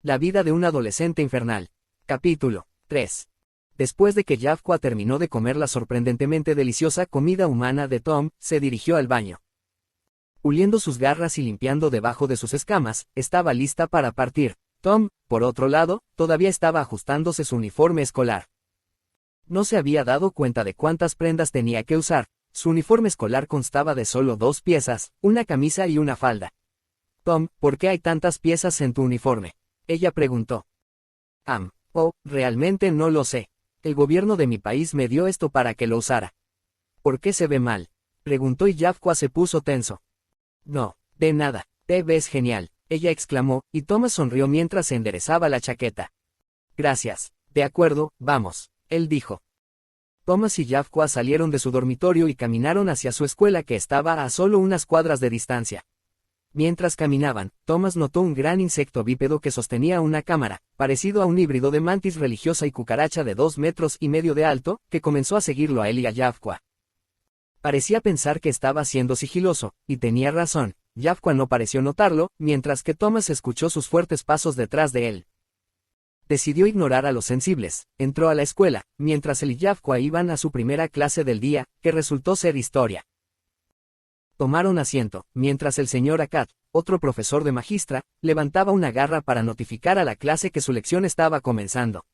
La vida de un adolescente infernal. Capítulo 3. Después de que Jaffa terminó de comer la sorprendentemente deliciosa comida humana de Tom, se dirigió al baño. Puliendo sus garras y limpiando debajo de sus escamas, estaba lista para partir. Tom, por otro lado, todavía estaba ajustándose su uniforme escolar. No se había dado cuenta de cuántas prendas tenía que usar. Su uniforme escolar constaba de solo 2 piezas, una camisa y una falda. Tom, ¿por qué hay tantas piezas en tu uniforme? Ella preguntó. Realmente no lo sé. El gobierno de mi país me dio esto para que lo usara. ¿Por qué se ve mal? Preguntó y Jaffa se puso tenso. No, de nada, te ves genial, ella exclamó, y Thomas sonrió mientras se enderezaba la chaqueta. Gracias, de acuerdo, vamos, él dijo. Thomas y Jaffa salieron de su dormitorio y caminaron hacia su escuela que estaba a solo unas cuadras de distancia. Mientras caminaban, Thomas notó un gran insecto bípedo que sostenía una cámara, parecido a un híbrido de mantis religiosa y cucaracha de 2,5 metros de alto, que comenzó a seguirlo a él y a Jaffa. Parecía pensar que estaba siendo sigiloso, y tenía razón. Jaffa no pareció notarlo, mientras que Thomas escuchó sus fuertes pasos detrás de él. Decidió ignorar a los sensibles, entró a la escuela, mientras él y Jaffa iban a su primera clase del día, que resultó ser historia. Tomaron asiento, mientras el señor Akat, otro profesor de magistra, levantaba una garra para notificar a la clase que su lección estaba comenzando.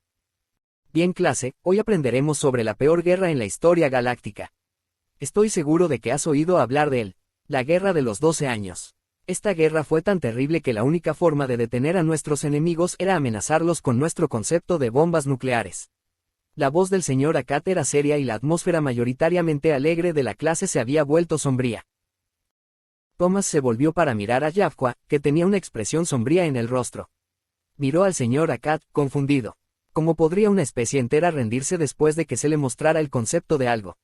Bien clase, hoy aprenderemos sobre la peor guerra en la historia galáctica. Estoy seguro de que has oído hablar de él, la Guerra de los 12 años. Esta guerra fue tan terrible que la única forma de detener a nuestros enemigos era amenazarlos con nuestro concepto de bombas nucleares. La voz del señor Akat era seria y la atmósfera mayoritariamente alegre de la clase se había vuelto sombría. Thomas se volvió para mirar a Jaffa, que tenía una expresión sombría en el rostro. Miró al señor Akat, confundido. ¿Cómo podría una especie entera rendirse después de que se le mostrara el concepto de algo?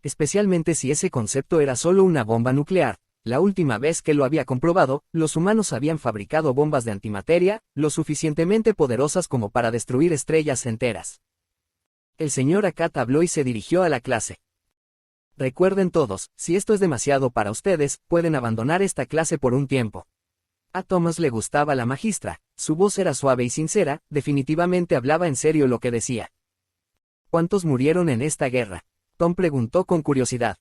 Especialmente si ese concepto era solo una bomba nuclear. La última vez que lo había comprobado, los humanos habían fabricado bombas de antimateria, lo suficientemente poderosas como para destruir estrellas enteras. El señor Akat habló y se dirigió a la clase. Recuerden todos, si esto es demasiado para ustedes, pueden abandonar esta clase por un tiempo. A Thomas le gustaba la magistra, su voz era suave y sincera, definitivamente hablaba en serio lo que decía. ¿Cuántos murieron en esta guerra? Tom preguntó con curiosidad.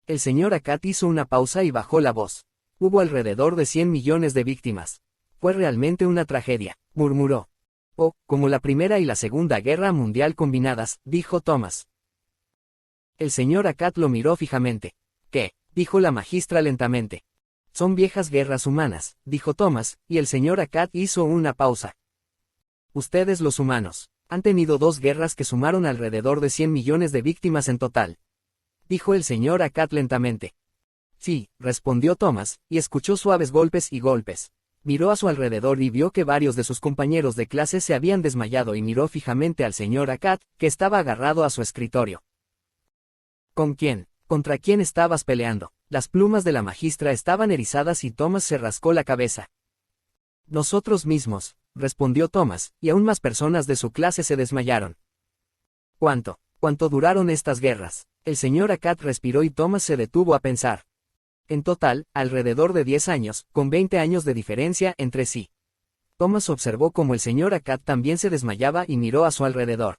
El señor Akat hizo una pausa y bajó la voz. Hubo alrededor de 100 millones de víctimas. Fue realmente una tragedia, murmuró. Como la Primera y la Segunda Guerra Mundial combinadas, dijo Thomas. El señor Akat lo miró fijamente. ¿Qué? Dijo la magistra lentamente. Son viejas guerras humanas, dijo Thomas, y el señor Akat hizo una pausa. Ustedes los humanos, han tenido 2 guerras que sumaron alrededor de 100 millones de víctimas en total. Dijo el señor Akat lentamente. Sí, respondió Thomas, y escuchó suaves golpes y golpes. Miró a su alrededor y vio que varios de sus compañeros de clase se habían desmayado y miró fijamente al señor Akat, que estaba agarrado a su escritorio. ¿Con quién? ¿Contra quién estabas peleando? Las plumas de la magistra estaban erizadas y Thomas se rascó la cabeza. Nosotros mismos, respondió Thomas, y aún más personas de su clase se desmayaron. ¿Cuánto duraron estas guerras? El señor Akat respiró y Thomas se detuvo a pensar. En total, alrededor de 10 años, con 20 años de diferencia entre sí. Thomas observó cómo el señor Akat también se desmayaba y miró a su alrededor.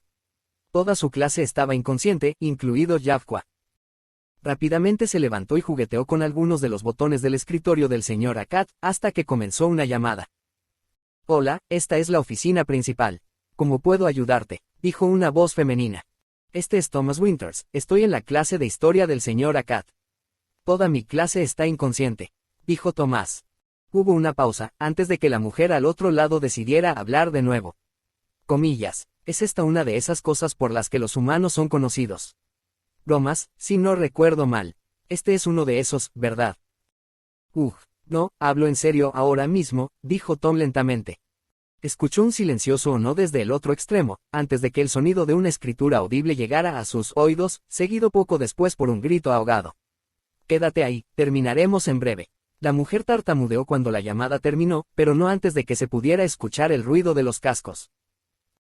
Toda su clase estaba inconsciente, incluido Jaffa. Rápidamente se levantó y jugueteó con algunos de los botones del escritorio del señor Akat, hasta que comenzó una llamada. Hola, esta es la oficina principal. ¿Cómo puedo ayudarte? Dijo una voz femenina. Este es Thomas Winters, estoy en la clase de historia del señor Akat. Toda mi clase está inconsciente, dijo Tomás. Hubo una pausa, antes de que la mujer al otro lado decidiera hablar de nuevo. Comillas, ¿es esta una de esas cosas por las que los humanos son conocidos? Bromas, si no recuerdo mal. Este es uno de esos, ¿verdad? No, hablo en serio ahora mismo, dijo Tom lentamente. Escuchó un silencioso no desde el otro extremo, antes de que el sonido de una escritura audible llegara a sus oídos, seguido poco después por un grito ahogado. Quédate ahí, terminaremos en breve. La mujer tartamudeó cuando la llamada terminó, pero no antes de que se pudiera escuchar el ruido de los cascos.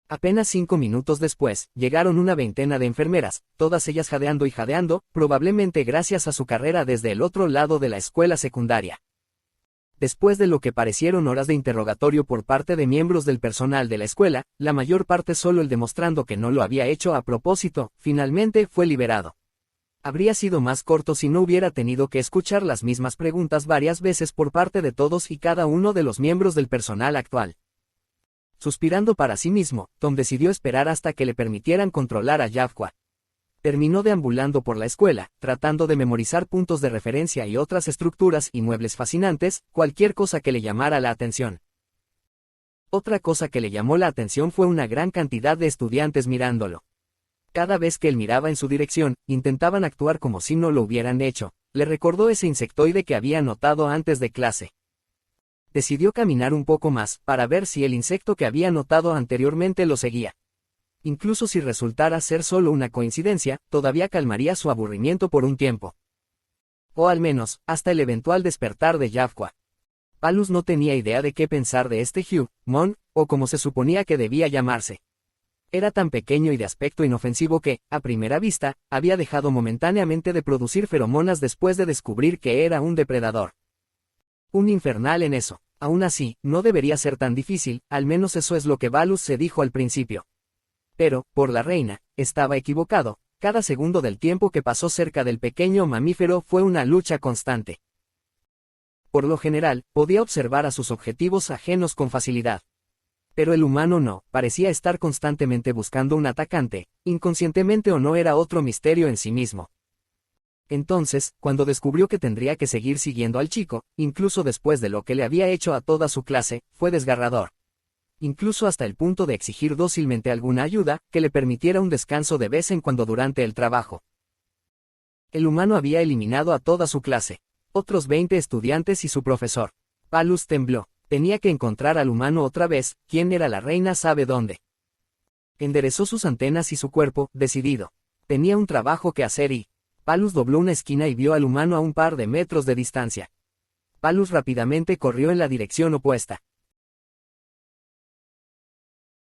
Apenas 5 minutos después, llegaron una veintena de enfermeras, todas ellas jadeando y jadeando, probablemente gracias a su carrera desde el otro lado de la escuela secundaria. Después de lo que parecieron horas de interrogatorio por parte de miembros del personal de la escuela, la mayor parte solo él demostrando que no lo había hecho a propósito, finalmente fue liberado. Habría sido más corto si no hubiera tenido que escuchar las mismas preguntas varias veces por parte de todos y cada uno de los miembros del personal actual. Suspirando para sí mismo, Tom decidió esperar hasta que le permitieran controlar a Yavqua. Terminó deambulando por la escuela, tratando de memorizar puntos de referencia y otras estructuras y muebles fascinantes, cualquier cosa que le llamara la atención. Otra cosa que le llamó la atención fue una gran cantidad de estudiantes mirándolo. Cada vez que él miraba en su dirección, intentaban actuar como si no lo hubieran hecho. Le recordó ese insectoide que había notado antes de clase. Decidió caminar un poco más, para ver si el insecto que había notado anteriormente lo seguía. Incluso si resultara ser solo una coincidencia, todavía calmaría su aburrimiento por un tiempo. O al menos, hasta el eventual despertar de Yavqua. Palus no tenía idea de qué pensar de este Hugh, Mon, o como se suponía que debía llamarse. Era tan pequeño y de aspecto inofensivo que, a primera vista, había dejado momentáneamente de producir feromonas después de descubrir que era un depredador. Un infernal en eso. Aún así, no debería ser tan difícil, al menos eso es lo que Balus se dijo al principio. Pero, por la reina, estaba equivocado. Cada segundo del tiempo que pasó cerca del pequeño mamífero fue una lucha constante. Por lo general, podía observar a sus objetivos ajenos con facilidad. Pero el humano no, parecía estar constantemente buscando un atacante, inconscientemente o no era otro misterio en sí mismo. Entonces, cuando descubrió que tendría que seguir siguiendo al chico, incluso después de lo que le había hecho a toda su clase, fue desgarrador. Incluso hasta el punto de exigir dócilmente alguna ayuda, que le permitiera un descanso de vez en cuando durante el trabajo. El humano había eliminado a toda su clase, otros 20 estudiantes y su profesor. Palus tembló. Tenía que encontrar al humano otra vez, quien era la reina sabe dónde. Enderezó sus antenas y su cuerpo, decidido. Tenía un trabajo que hacer y... Palus dobló una esquina y vio al humano a un par de metros de distancia. Palus rápidamente corrió en la dirección opuesta.